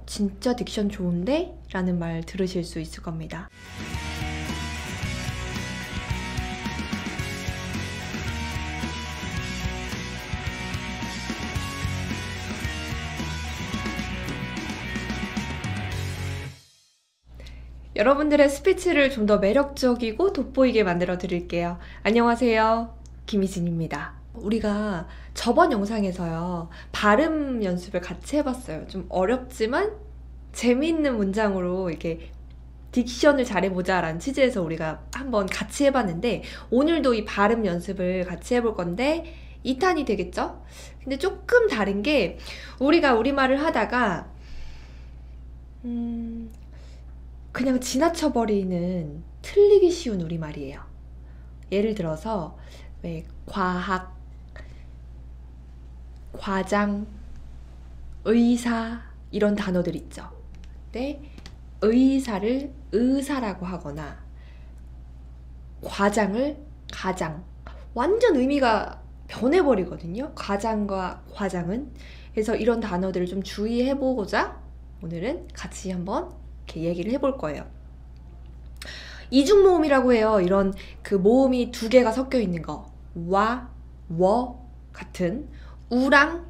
진짜 딕션 좋은데? 라는 말 들으실 수 있을 겁니다. 여러분들의 스피치를 좀 더 매력적이고 돋보이게 만들어 드릴게요. 안녕하세요, 김희진입니다. 우리가 저번 영상에서요, 발음 연습을 같이 해봤어요. 좀 어렵지만 재미있는 문장으로 이렇게 딕션을 잘해보자 라는 취지에서 우리가 한번 같이 해봤는데, 오늘도 이 발음 연습을 같이 해볼 건데 2탄이 되겠죠? 근데 조금 다른 게, 우리가 우리말을 하다가 그냥 지나쳐버리는 틀리기 쉬운 우리말이에요. 예를 들어서 왜 과학, 과장, 의사 이런 단어들 있죠. 근데 의사를 의사라고 하거나 과장을 가장, 완전 의미가 변해버리거든요. 과장과 과장은. 그래서 이런 단어들을 좀 주의해보고자 오늘은 같이 한번 이렇게 얘기를 해볼 거예요. 이중모음이라고 해요. 이런 그 모음이 두 개가 섞여 있는 거. 와, 워 같은 우랑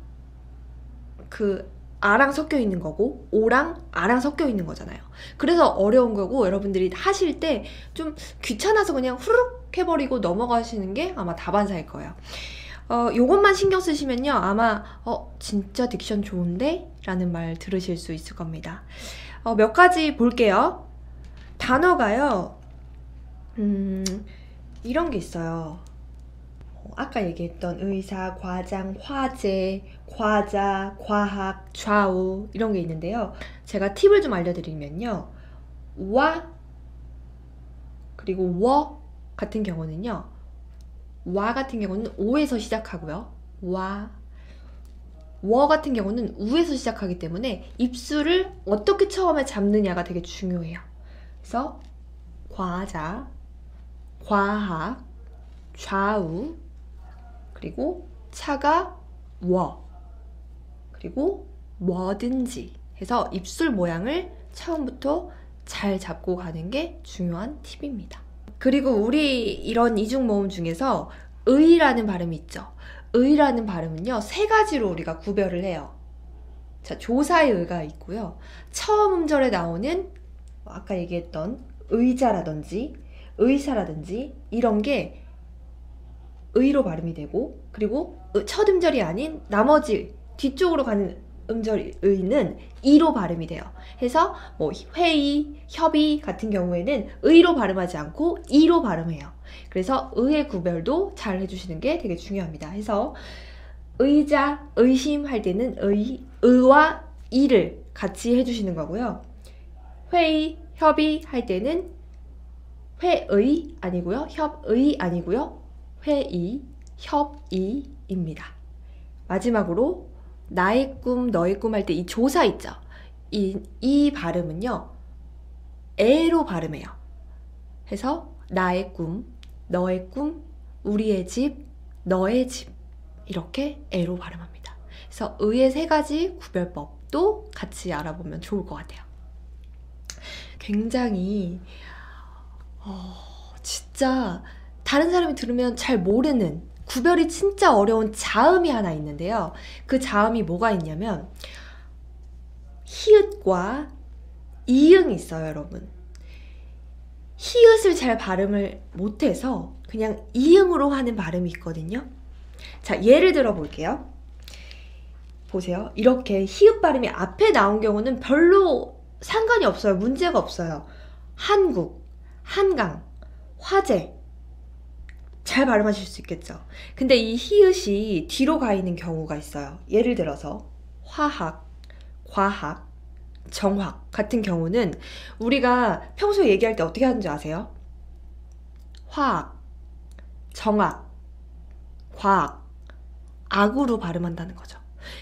그 아랑 섞여 있는 거고, 오랑 아랑 섞여 있는 거잖아요. 그래서 어려운 거고, 여러분들이 하실 때 좀 귀찮아서 그냥 후루룩 해버리고 넘어가시는 게 아마 다반사일 거예요. 요것만 신경 쓰시면요, 아마 진짜 딕션 좋은데? 라는 말 들으실 수 있을 겁니다. 몇 가지 볼게요. 단어가요, 이런 게 있어요. 아까 얘기했던 의사, 과장, 화재, 과자, 과학, 좌우 이런 게 있는데요. 제가 팁을 좀 알려드리면요, 와 그리고 워 같은 경우는요, 와 같은 경우는 오에서 시작하고요, 워 같은 경우는 우에서 시작하기 때문에 입술을 어떻게 처음에 잡느냐가 되게 중요해요. 그래서 과자, 과학, 좌우, 그리고 차가 워, 그리고 뭐든지 해서 입술 모양을 처음부터 잘 잡고 가는 게 중요한 팁입니다. 그리고 우리 이런 이중모음 중에서 의라는 발음이 있죠. 의라는 발음은요, 세 가지로 우리가 구별을 해요. 자, 조사의 의가 있고요, 처음 음절에 나오는 아까 얘기했던 의자라든지 의사라든지 이런 게 의로 발음이 되고, 그리고 첫 음절이 아닌 나머지 뒤쪽으로 가는 음절 의는 이로 발음이 돼요. 해서 뭐 회의, 협의 같은 경우에는 의로 발음하지 않고 이로 발음해요. 그래서 의의 구별도 잘 해주시는 게 되게 중요합니다. 해서 의자, 의심 할 때는 의와 이를 같이 해주시는 거고요. 회의, 협의 할 때는 회의 아니고요, 협의 아니고요, 회의, 협의입니다. 마지막으로 나의 꿈, 너의 꿈 할 때 이 조사 있죠? 이 발음은요, 에로 발음해요. 해서 나의 꿈, 너의 꿈, 우리의 집, 너의 집 이렇게 에로 발음합니다. 그래서 의의 세 가지 구별법도 같이 알아보면 좋을 것 같아요. 굉장히 진짜 다른 사람이 들으면 잘 모르는, 구별이 진짜 어려운 자음이 하나 있는데요. 그 자음이 뭐가 있냐면 히읗과 이응이 있어요, 여러분. 히읗을 잘 발음을 못해서 그냥 이응으로 하는 발음이 있거든요. 자, 예를 들어 볼게요. 보세요. 이렇게 히읗 발음이 앞에 나온 경우는 별로 상관이 없어요. 문제가 없어요. 한국, 한강, 화재 잘 발음하실 수 있겠죠. 근데 이 히읗이 뒤로 가 있는 경우가 있어요. 예를 들어서 화학, 과학, 정학 같은 경우는 우리가 평소에 얘기할 때 어떻게 하는지 아세요? 화학, 정학, 과학, 악으로 발음한다는 거죠.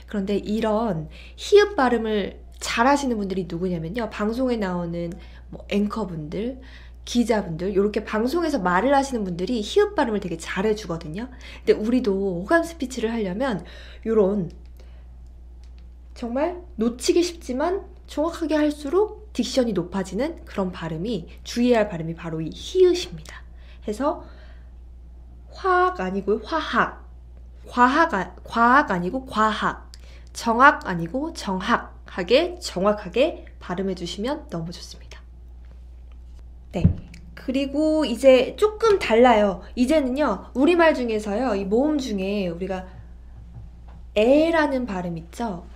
그런데 이런 히읗 발음을 잘 하시는 분들이 누구냐면요, 방송에 나오는 뭐 앵커분들, 기자분들, 이렇게 방송에서 말을 하시는 분들이 히읗 발음을 되게 잘 해주거든요. 근데 우리도 호감 스피치를 하려면 이런 정말 놓치기 쉽지만 정확하게 할수록 딕션이 높아지는 그런 발음이, 주의해야 할 발음이 바로 이 히읗입니다. 해서 화학 아니고 화학, 과학 아니고 과학, 정학 아니고 정학하게 정확하게 발음해 주시면 너무 좋습니다. 네. 그리고 이제 조금 달라요. 이제는요, 우리말 중에서요, 이 모음 중에 우리가 에라는 발음 있죠?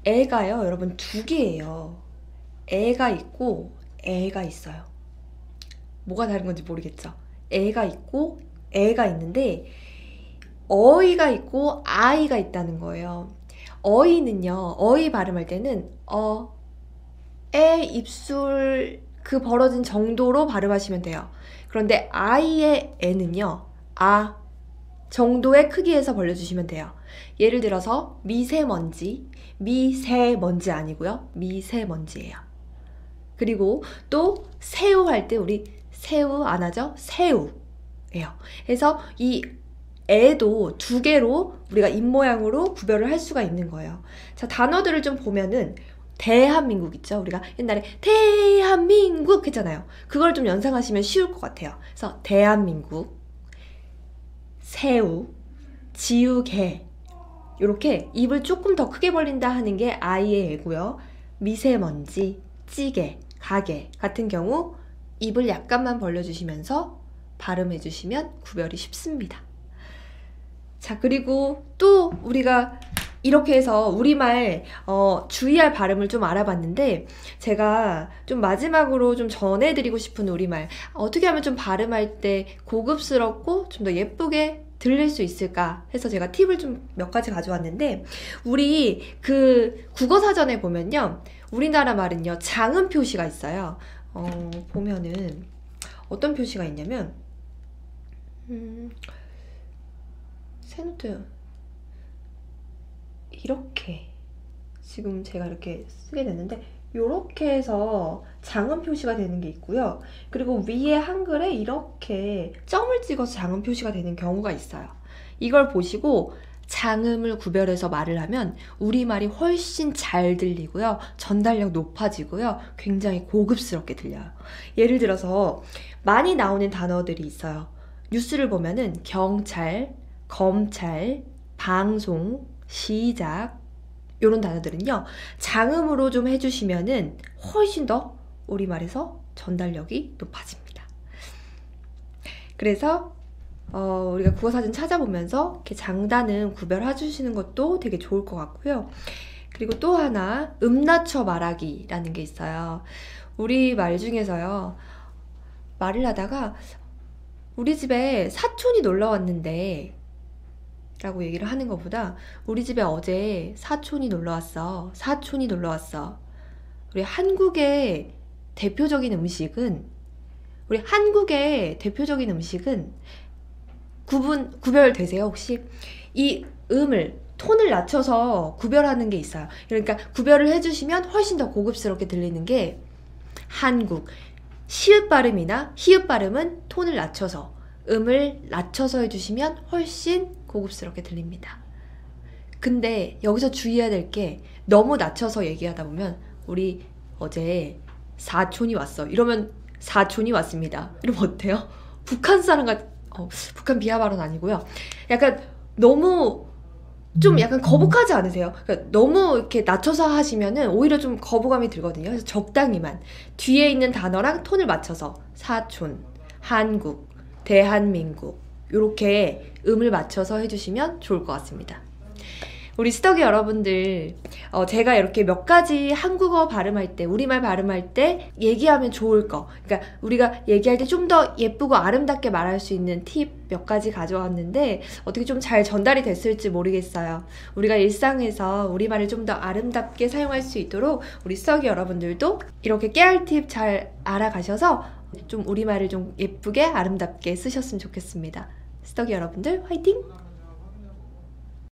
에가요, 여러분 두 개예요. 에가 있고 에가 있어요. 뭐가 다른 건지 모르겠죠? 에가 있고 에가 있는데 어이가 있고 아이가 있다는 거예요. 어이는요, 어이 발음할 때는 에 입술 그 벌어진 정도로 발음하시면 돼요. 그런데 아이의 에는요, 아 정도의 크기에서 벌려주시면 돼요. 예를 들어서 미세먼지, 미세먼지 아니고요, 미세먼지예요. 그리고 또 새우 할 때 우리 새우 안 하죠? 새우예요. 그래서 이 애도 두 개로 우리가 입모양으로 구별을 할 수가 있는 거예요. 자, 단어들을 좀 보면은 대한민국 있죠? 우리가 옛날에 대한민국 했잖아요. 그걸 좀 연상하시면 쉬울 것 같아요. 그래서 대한민국, 새우, 지우개, 이렇게 입을 조금 더 크게 벌린다 하는 게 아이의 애고요. 미세먼지, 찌개, 가게 같은 경우 입을 약간만 벌려주시면서 발음해주시면 구별이 쉽습니다. 자, 그리고 또 우리가 이렇게 해서 우리말 주의할 발음을 좀 알아봤는데, 제가 좀 마지막으로 좀 전해드리고 싶은 우리말, 어떻게 하면 좀 발음할 때 고급스럽고 좀 더 예쁘게 들릴 수 있을까 해서 제가 팁을 좀 몇 가지 가져왔는데, 우리 그 국어사전에 보면요, 우리나라 말은요 장음 표시가 있어요. 보면은 어떤 표시가 있냐면 새 노트 이렇게, 지금 제가 이렇게 쓰게 됐는데 이렇게 해서 장음 표시가 되는 게 있고요. 그리고 위에 한글에 이렇게 점을 찍어서 장음 표시가 되는 경우가 있어요. 이걸 보시고 장음을 구별해서 말을 하면 우리말이 훨씬 잘 들리고요. 전달력 높아지고요. 굉장히 고급스럽게 들려요. 예를 들어서 많이 나오는 단어들이 있어요. 뉴스를 보면은 경찰, 검찰, 방송, 시작, 이런 단어들은요, 장음으로 좀 해주시면은 훨씬 더 우리말에서 전달력이 높아집니다. 그래서 우리가 국어사전 찾아보면서 이렇게 장단음 구별해 주시는 것도 되게 좋을 것 같고요. 그리고 또 하나, 낮춰 말하기라는 게 있어요. 우리 말 중에서요, 말을 하다가 우리 집에 사촌이 놀러 왔는데 라고 얘기를 하는 것보다 우리 집에 어제 사촌이 놀러 왔어. 사촌이 놀러 왔어. 우리 한국의 대표적인 음식은 구별되세요, 혹시? 이 톤을 낮춰서 구별하는 게 있어요. 그러니까 구별을 해주시면 훨씬 더 고급스럽게 들리는 게, 한국, 시읒 발음이나 히읗 발음은 톤을 낮춰서, 음을 낮춰서 해주시면 훨씬 고급스럽게 들립니다. 근데 여기서 주의해야 될 게, 너무 낮춰서 얘기하다 보면 우리 어제 사촌이 왔어 이러면 사촌이 왔습니다 이러면 어때요? 북한 사람 북한 비하 발언 아니고요. 약간 너무 좀 약간 거북하지 않으세요? 그러니까 너무 이렇게 낮춰서 하시면은 오히려 좀 거부감이 들거든요. 그래서 적당히만 뒤에 있는 단어랑 톤을 맞춰서 사촌, 한국, 대한민국 이렇게 음을 맞춰서 해주시면 좋을 것 같습니다. 우리 스터기 여러분들, 제가 이렇게 몇 가지 한국어 발음할 때, 우리말 발음할 때 얘기하면 좋을 거, 그러니까 우리가 얘기할 때 좀 더 예쁘고 아름답게 말할 수 있는 팁 몇 가지 가져왔는데 어떻게 좀 잘 전달이 됐을지 모르겠어요. 우리가 일상에서 우리말을 좀 더 아름답게 사용할 수 있도록 우리 스터기 여러분들도 이렇게 깨알 팁 잘 알아가셔서 좀 우리말을 좀 예쁘게 아름답게 쓰셨으면 좋겠습니다. 스터기 여러분들 화이팅!